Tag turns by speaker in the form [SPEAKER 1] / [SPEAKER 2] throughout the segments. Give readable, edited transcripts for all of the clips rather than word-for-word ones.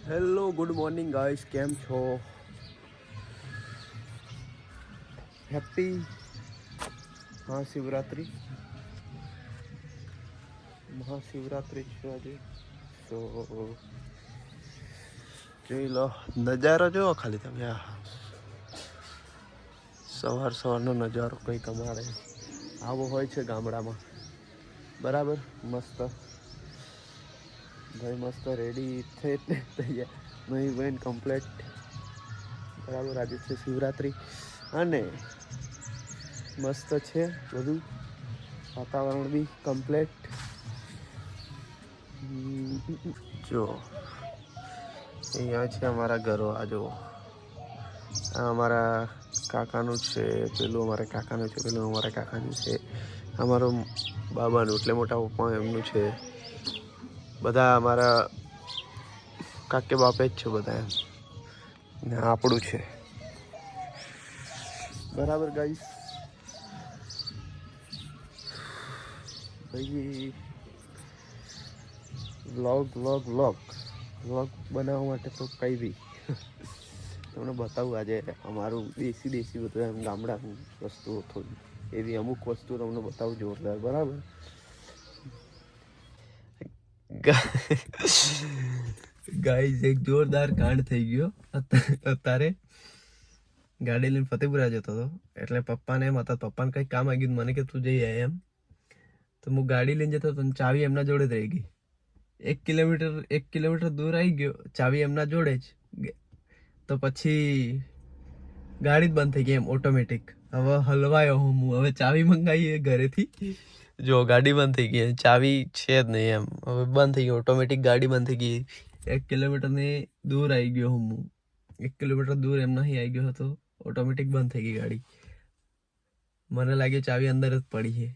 [SPEAKER 1] Hello good morning guys, કેમ છો? Happy Mahashivratri છે આજે. તો જોઈ લો નજારો જુઓ ખાલી તમે. આ સવારનો નજારો કંઈક અમારે આવો હોય છે ગામડામાં. બરાબર, મસ્ત ભાઈ, મસ્ત રેડી થઈ તૈયાર નહીં બહેન કમ્પ્લેટ. બરાબર, આજે છે શિવરાત્રિ અને મસ્ત છે બધું, વાતાવરણ બી કમ્પ્લેટ. જો અહીંયા છે અમારા ઘરો. આ જુઓ, આ અમારા કાકાનું છે, પેલું અમારા કાકાનું છે, પેલું અમારા કાકાનું છે, અમારો બાબાનું એટલે મોટા પપ્પા એમનું છે. બધા અમારા કાકે બાપે જ છે બધા એમ, ને આપણું છે. બરાબર ગાઈસ, ભાઈ વ્લોગ બનાવવા માટે તો કંઈ બી તમને બતાવું. આજે અમારું દેશી બધું એમ ગામડાનું વસ્તુઓ થોડી એવી અમુક વસ્તુ તમને બતાવું જોરદાર. બરાબર ગાઈઝ, એક જોરદાર કાંડ થઈ ગયો. અત્યારે ગાડી લઈને ફતેપુરા જતો હતો, એટલે પપ્પાને એમ હતા, પપ્પાને કંઈક કામ આવી ગયું, મને કે તું જઈ આય એમ. તો હું ગાડી લઈને જતો હતો, ચાવી એમના જોડે જ રહી ગઈ. 1 કિલોમીટર દૂર આવી ગયો, ચાવી એમના જોડે જ. તો પછી ગાડી જ બંધ થઈ ગઈ એમ ઓટોમેટિક. હવે હલવાયો હું, હવે ચાવી મંગાવી ઘરેથી. જો ગાડી બંધ થઈ ગઈ, ચાવી છે જ નહીં એમ. હવે બંધ થઈ ગઈ ઓટોમેટિક, ગાડી બંધ થઈ ગઈ. 1 કિલોમીટરની દૂર આવી ગયો હું. 1 કિલોમીટર દૂર એમ નહીં આવી ગયો હતો, ઓટોમેટિક બંધ થઈ ગઈ ગાડી. મને લાગે ચાવી અંદર જ પડી છે.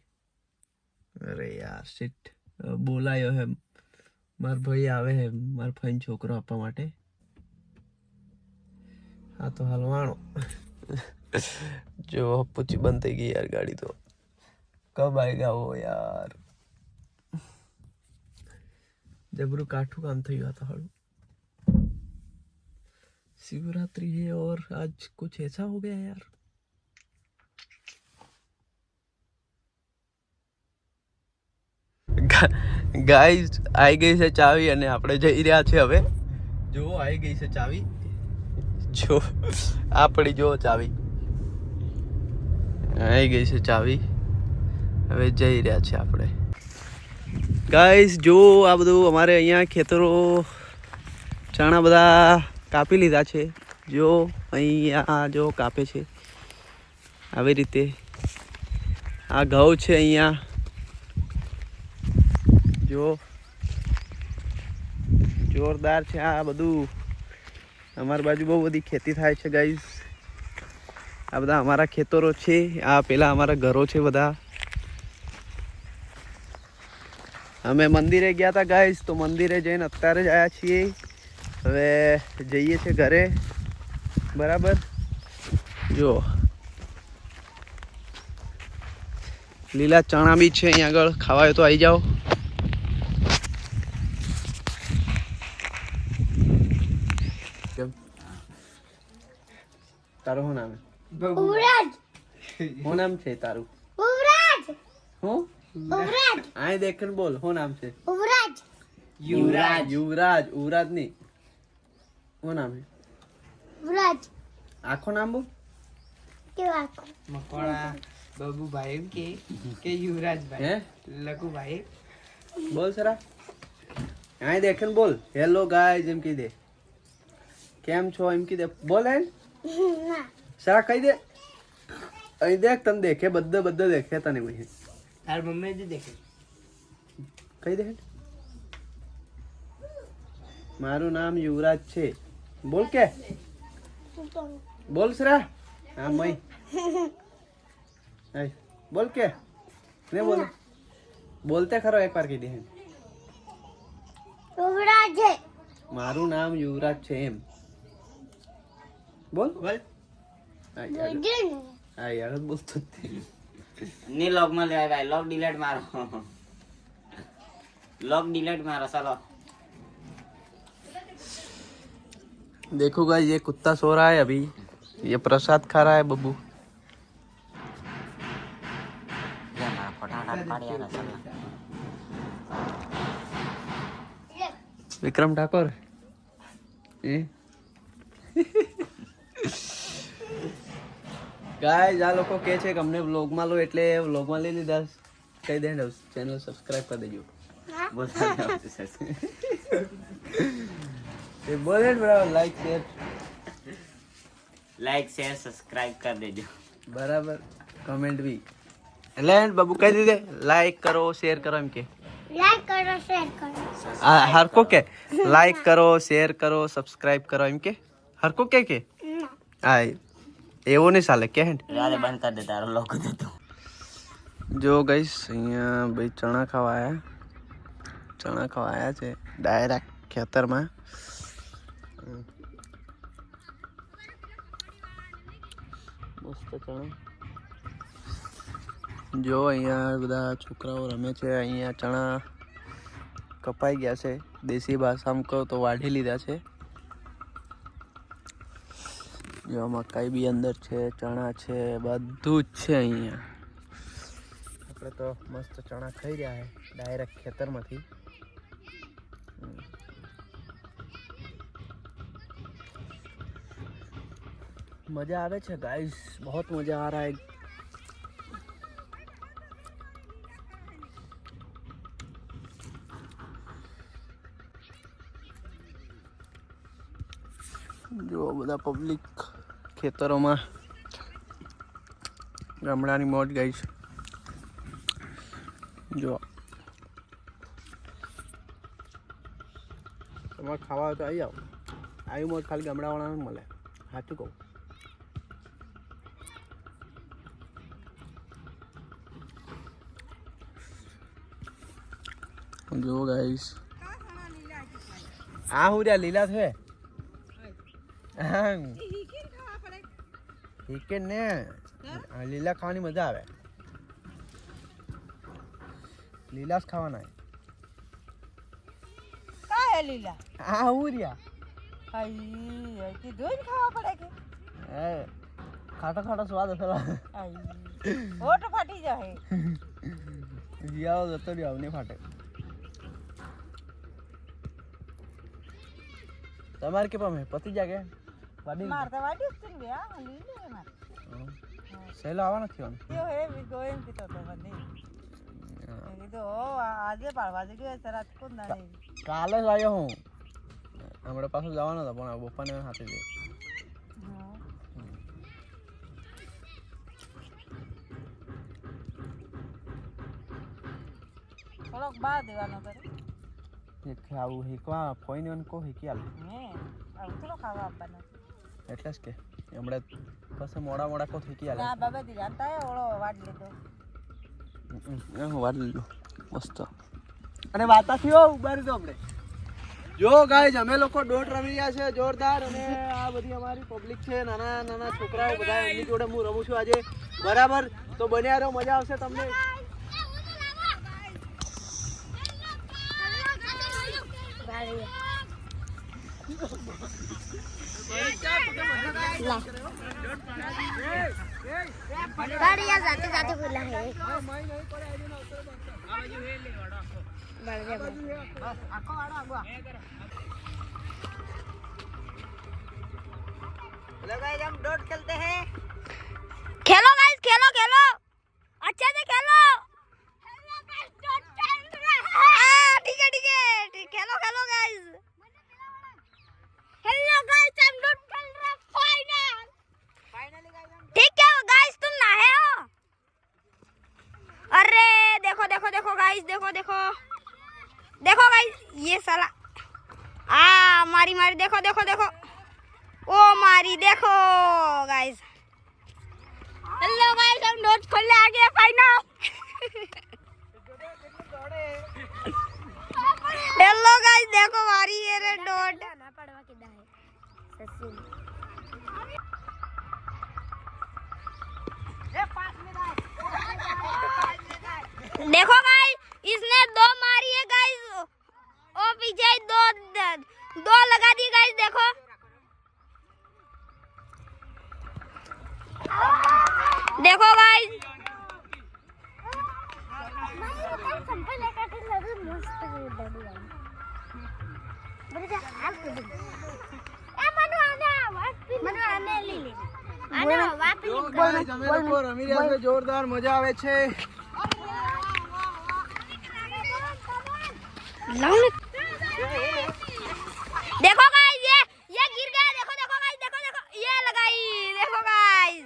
[SPEAKER 1] અરે યાર શિટ. બોલાયો હે, મારા ભાઈ આવે હે, મારા ભાઈ છોકરો આપવા માટે. હા તો હલવાણો. જો પૂછી બંધ થઈ ગઈ યાર ગાડી. તો કબ આएगा वो यार? जबरू काठू काम થઈ ગયું था. शिवरात्रि है और आज कुछ ऐसा हो गया यार. ગાઈઝ, આવી ગઈ છે ચાવી અને આપણે જઈ રહ્યા છે હવે. જો આવી ગઈ છે ચાવી, જો આપણી જો ચાવી આવી ગઈ છે ચાવી. હવે જઈ રહ્યા છે આપણે. ગાઈઝ જો આ બધું અમારે અહીંયા ખેતરો ચણા બધા કાપી લીધા છે. જો અહીંયા જો કાપે છે આવી રીતે. આ ઘઉં છે અહીંયા, જો જોરદાર છે આ બધું. અમારી બાજુ બહુ બધી ખેતી થાય છે ગાઈઝ. આ બધા અમારા ખેતરો છે. આ પેલા અમારા ઘરો છે બધા. અમે મંદિરે ગયા હતા ગાઈઝ, તો મંદિરે જઈને અત્યારે જ આવ્યા છીએ. હવે જઈએ છીએ ઘરે. બરાબર, જો લીલા ચણા બી છે અહીંયા આગળ, ખાવા હોય તો આવી જાઓ. તારું શું નામ? યુવરાજ. શું નામ છે તારું? યુવરાજ. હું યુવરાજ. આય દેખન બોલ, શું નામ છે? યુવરાજ. યુવરાજ ની શું નામ છે? યુવરાજ. આખો નામ બોલ. કેવો આખો? મકોડા બાબુભાઈ કે યુવરાજભાઈ હે લકુભાઈ. બોલ સરા, આય દેખન બોલ. હેલો ગાઈઝ એમ કહી દે. કેમ છો એમ કહી દે. બોલ હે સરા કહી દે. અહીં દેખ, તને દેખે બધા દેખે તને. ભાઈ તાર મમ્મી જ દેખે. કહી દે. મારું નામ યુવરાજ છે. બોલ કે બોલ સરા. હા મય બોલ કે ને બોલ. બોલતે ખરો એકવાર કહી દે. યુવરાજ. મારું નામ યુવરાજ છે એમ બોલ. બોલ. હા યાર બોલતો
[SPEAKER 2] ની લોગ માં લે ભાઈ. લોગ ડિલીટ મારો. લોગ ડિલીટ મારો. ચાલો
[SPEAKER 1] देखो गाइस, ये कुत्ता सो रहा है अभी, ये प्रसाद खा रहा है बब्बू। विक्रम ठाकुर ગાઈસ આ લોકો કહે છે કે અમને વ્લોગમાં લો એટલે વ્લોગમાં લઈ લીધા. કહી દે ચેનલ સબસ્ક્રાઇબ કરી દેજો. એ બોલે ને બરાબર,
[SPEAKER 2] લાઈક શેર સબસ્ક્રાઇબ કરી દેજો
[SPEAKER 1] બરાબર, કમેન્ટ બી. એટલે બાબુ કહી દીધે લાઈક કરો શેર કરો એમ કે
[SPEAKER 3] લાઈક કરો શેર કરો
[SPEAKER 1] હરકો કે લાઈક કરો શેર કરો સબસ્ક્રાઇબ કરો એમ કે હરકો કે હા એવું નહીં ચાલે કે
[SPEAKER 2] રાતે બંધ કરી દે તારો લોકો દેતો.
[SPEAKER 1] જો ગાઈસ અહીંયા ભાઈ ચણા ખાવા આયા છે ડાયરેક્ટ ખેતરમાં. મસ્ત ચણા. જો અહીંયા બધા છોકરાઓ રમે છે. અહીંયા ચણા કપાઈ ગયા છે, દેશી ભાષામાં કહો તો વાઢી લીધા છે. જો મકાઈ બી અંદર છે, ચણા છે, બધું જ છે અહીંયા. આપણે તો મસ્ત ચણા ખાઈ રહ્યા છે ડાયરેક્ટ ખેતરમાંથી. મજા આવે છે ગાइस, बहुत मजा आ रहा है. જો બધા પબ્લિક ખેતરોમાં ગામડાની મોજ ગાઈસ. જો તમારે ખાવા હોય તો આવી જાઓ. આવી મોજ ખાલી ગામડાવાળાને મળે, સાચું કહું. જો ગાઈસ આ હું રહ્યા લીલા છે. ઠીક ને લીલા ખાવાની મજા આવે. લીલા જ ખાવાના.
[SPEAKER 4] કાય લીલા
[SPEAKER 1] આ હું રહ્યા
[SPEAKER 4] આઈ તે દોઈ ખાવા પડે કે
[SPEAKER 1] ખાટો ખાટો સ્વાદ હશે.
[SPEAKER 4] આઈ હોઠ ફાટી જાય.
[SPEAKER 1] જીયાઓ જતો રહ્યો ને ફાટે. તમારે કે પામે પતિ જાગે વાડી
[SPEAKER 4] માર તો વાડી જ ને આ લીલે માર
[SPEAKER 1] સહેલો આવવાનો થયો ને
[SPEAKER 4] યો હે વી ગોઈંગ કીતો તો બંને કીધો આજે પાડવા જ ગયો સરાત કોણ ના
[SPEAKER 1] કાલે જ આવ્યો હું. હમણાં પાછું જવાનો હતો પણ બપ્પાને સાથે જઈ.
[SPEAKER 4] થોડોક બહાર દેવાનો કરે
[SPEAKER 1] આવું હીકવા ફોઈને કો હીકી આલે
[SPEAKER 4] હે આવું થોડો ખાવા આપવાનો
[SPEAKER 1] એટલે જ કે હમણાં પછી મોડા કો હીકી આલે.
[SPEAKER 4] ના બાબા દી જાતા હે ઓળો વાડ લીધો.
[SPEAKER 1] હું વાડ લીધો મસ્ત. અને વાતા થયો ઉભારી તો આપણે. જો ગાઈસ અમે લોકો દોઢ રમી રહ્યા છે જોરદાર. અને આ બધી અમારી પબ્લિક છે, નાના નાના છોકરાઓ બધા, એમની જોડે હું રમું છું આજે. બરાબર, તો બન્યા રહો, મજા આવશે તમને.
[SPEAKER 3] गाड़िया जाते जाते बोला है
[SPEAKER 4] हम डॉट खेलते हैं.
[SPEAKER 3] खेलो गाइस, खेलो खेलो अच्छे से खेलो. ठीक है खेलो खेलो गाइस. हेलो गाइस, हम डॉट खेल रहे हैं फाइनल. ठीक है गाइस, तुम नहाए हो? अरे देखो देखो देखो गाइस, देखो देखो देखो गाइस, ये साला मारी मारी देखो देखो देखो ओ मारी देखो गाइस. हेलो गाइस, हम डॉट खोलने आ गए फाइनल. हेलो गाइस, देखो मारी ये रे डॉट. ना पड़वा किदा है सचिन. देखो गाइस, इसने 2 मारी है गाइस. ओ पीछे दो लगा दी गाइस. देखो देखो गाइस
[SPEAKER 1] જોરદાર મજા આવે છે.
[SPEAKER 3] देखो गाइस ये गिर गया. देखो देखो गाइस देखो देखो ये लगाई. देखो गाइस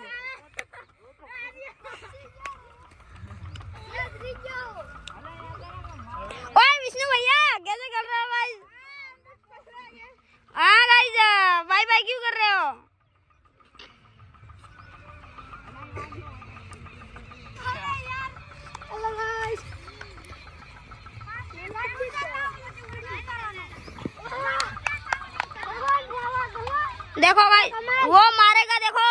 [SPEAKER 3] ओए विष्णु भैया कैसे कर रहे हो गाइस? हाँ गाइस बाय बाय क्यों कर रहे हो? देखो गाइस वो मारेगा. देखो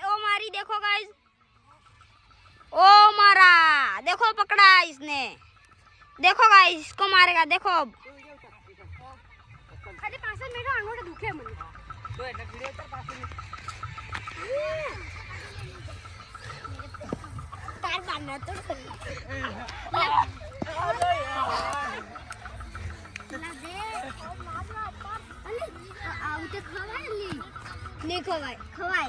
[SPEAKER 3] वो मारी. देखो गाइस ओ मारा. देखो पकड़ा इसने. देखो गाइस इसको मारेगा. देखो अब अरे पास में मेरा अंगूठा दुखे મને તો એટલે વીડિયો તો પાછો તાર બાંધો તો नहीं खवाए खवाए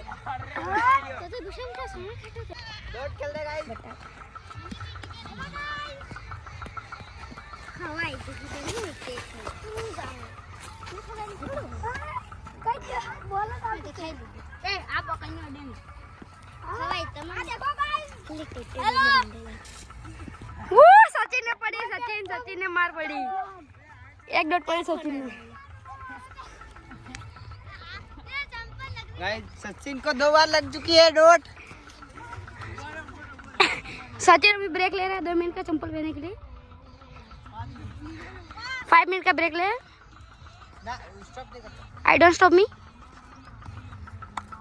[SPEAKER 3] तो भूषण का सोना खाता था.
[SPEAKER 4] डॉट खेल दे गाइस.
[SPEAKER 3] खवाए तो कितने होते बोलो तो दिखाई दे. ए आप पकड़ने दे खवाए तुम देखो गाइस. हेलो वो सचिन ने पड़ी. सचिन ने मार पड़ी. एक डॉट पड़ी सचिन ने.
[SPEAKER 4] गाइस सचिन को 2 बार लग चुकी है डॉट.
[SPEAKER 3] सचिन अभी ब्रेक ले रहा है 2 मिनट का चंपल पहनने के लिए. 5 मिनट का ब्रेक ले.
[SPEAKER 4] ना स्टॉप नहीं करता.
[SPEAKER 3] I don't stop me.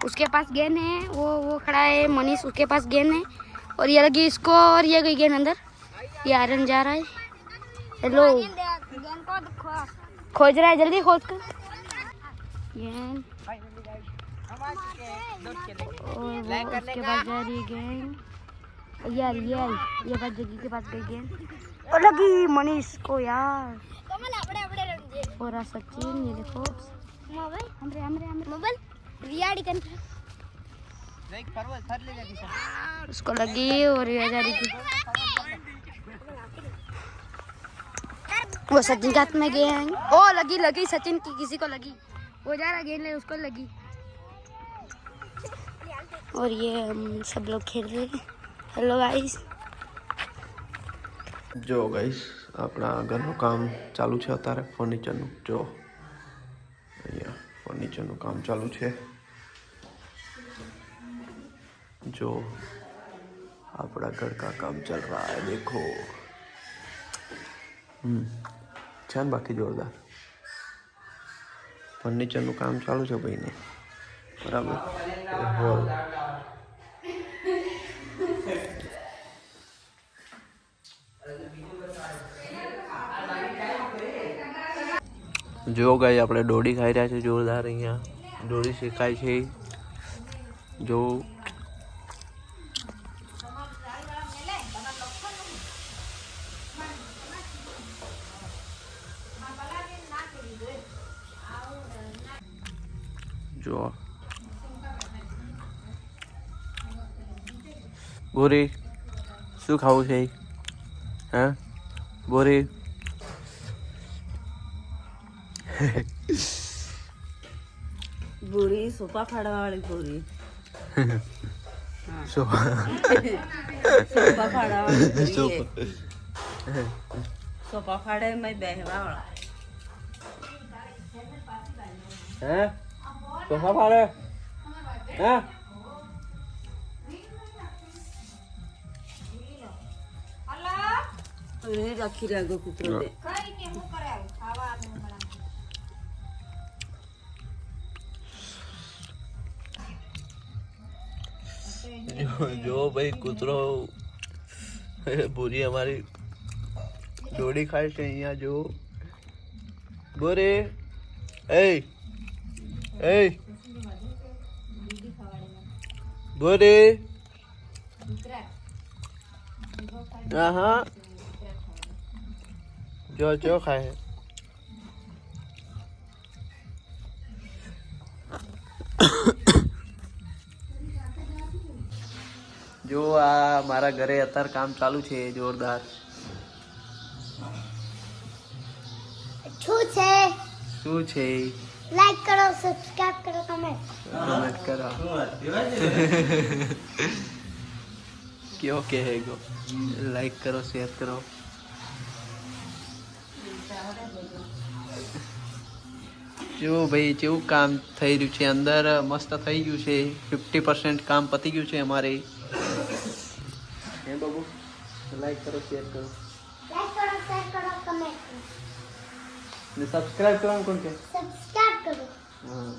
[SPEAKER 3] उसके पास गेंद है. वो खड़ा है मनीष. उसके पास गेंद है और ये लगी इसको और ये गई गेंद अंदर. ये आयरन जा रहा है. हेलो खोज रहा है. जल्दी खोज कर गेंद. और वो उसके पास जा रही है गेंद. यार ये बात जगी के पास गई गेंद और लगी मनीष को यार. और सचिन ये देखो मोबाइल मोबाइल रियाड़ी कर
[SPEAKER 4] देख परवल सर ले जाती सर.
[SPEAKER 3] उसको लगी और ये जा रही थी. वो सचिन के हाथ में गेंद. ओ लगी सचिन की किसी को लगी. वो जा रहा गेंद ले उसको लगी. और ये हम सब लोग खेल रहे हैं. हेलो गाइस
[SPEAKER 1] જો ગાઈસ આપણા ઘરનું કામ ચાલુ છે અત્યારે. ફર્નિચરનું જો અહીંયા ફર્નિચરનું કામ ચાલુ છે. जो अपना घर का काम चल रहा है देखो. छान बाकी जोरदार फर्निचरનું કામ ચાલુ છે ભાઈને. બરાબર હોલ જો ગાઈ આપણે ડોડી ખાઈ રહ્યા છે જોરદાર. અહીંયા ડોડી શેકાય છે. જો જો બોરી શું ખાવું છે? હા બોરી
[SPEAKER 4] पूरी सोफा फाड़ा वाली पूरी.
[SPEAKER 1] સોફા
[SPEAKER 4] सोफा फाड़ा वाली पूरी.
[SPEAKER 1] સોફા
[SPEAKER 4] सोफा फाड़े में बहवा वाला.
[SPEAKER 1] હે સોફા પાડે હે
[SPEAKER 4] ये रखी रहो कुतरो दे.
[SPEAKER 1] જો ભાઈ કૂતરો પૂરી અમારી જોડી ખાય છે અહીંયા. જો બોરે એ બોરે હા જો ખાય જો આ મારા ઘરે અત્યારે કામ ચાલુ છે જોરદાર.
[SPEAKER 3] શું છે?
[SPEAKER 1] શું છે?
[SPEAKER 3] લાઈક કરો, સબસ્ક્રાઇબ કરો, કમેન્ટ
[SPEAKER 1] કરો. क्यों कहेगो लाइक करो शेयर करो. જો ભાઈ જેવું કામ થઈ રહ્યું છે અંદર મસ્ત થઈ ગયું છે 50% કામ પતી ગયું છે અમારે. હે બાબુ લાઈક કરો શેર કરો
[SPEAKER 3] કમેન્ટ
[SPEAKER 1] ને સબસ્ક્રાઇબ કરવાનું કોણ કે
[SPEAKER 3] સબસ્ક્રાઇબ કરો.
[SPEAKER 1] હા